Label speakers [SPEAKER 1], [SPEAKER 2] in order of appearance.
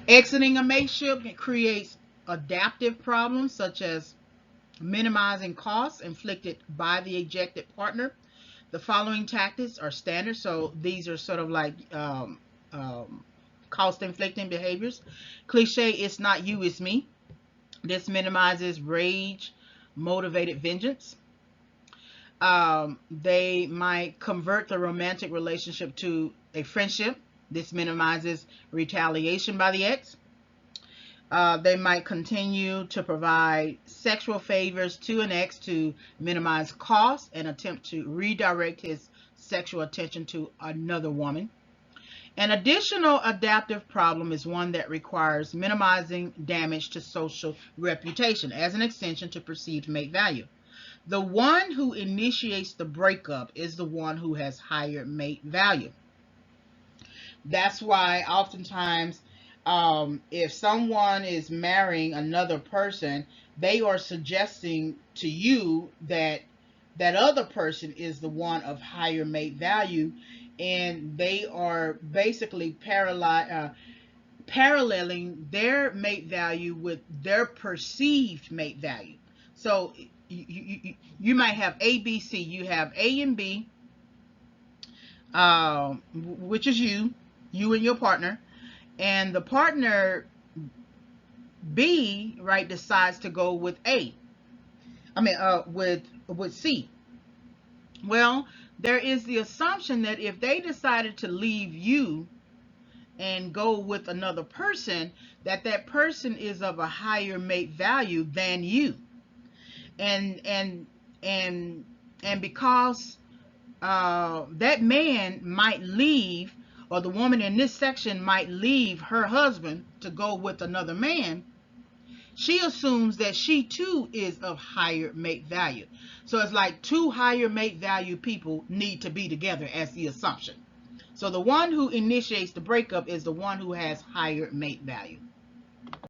[SPEAKER 1] Exiting a mateship creates adaptive problems such as minimizing costs inflicted by the ejected partner. The following tactics are standard, so these are sort of like um, cost inflicting behaviors. Cliche, it's not you, it's me. This minimizes rage motivated vengeance. They might convert the romantic relationship to a friendship. This minimizes retaliation by the ex. They might continue to provide sexual favors to an ex to minimize costs and attempt to redirect his sexual attention to another woman. An additional adaptive problem is one that requires minimizing damage to social reputation as an extension to perceived mate value. The one who initiates the breakup is the one who has higher mate value. That's why oftentimes, if someone is marrying another person, they are suggesting to you that that other person is the one of higher mate value, and they are basically paralleling their mate value with their perceived mate value. So you might have A, B, C. You have A and B, which is you and your partner, and the partner B, right, decides to go with A. I mean, with C. Well, there is the assumption that if they decided to leave you and go with another person, that that person is of a higher mate value than you, and and and and because that man might leave, or the woman in this section might leave her husband to go with another man, she assumes that she too is of higher mate value. So it's like two higher mate value people need to be together as the assumption. So the one who initiates the breakup is the one who has higher mate value.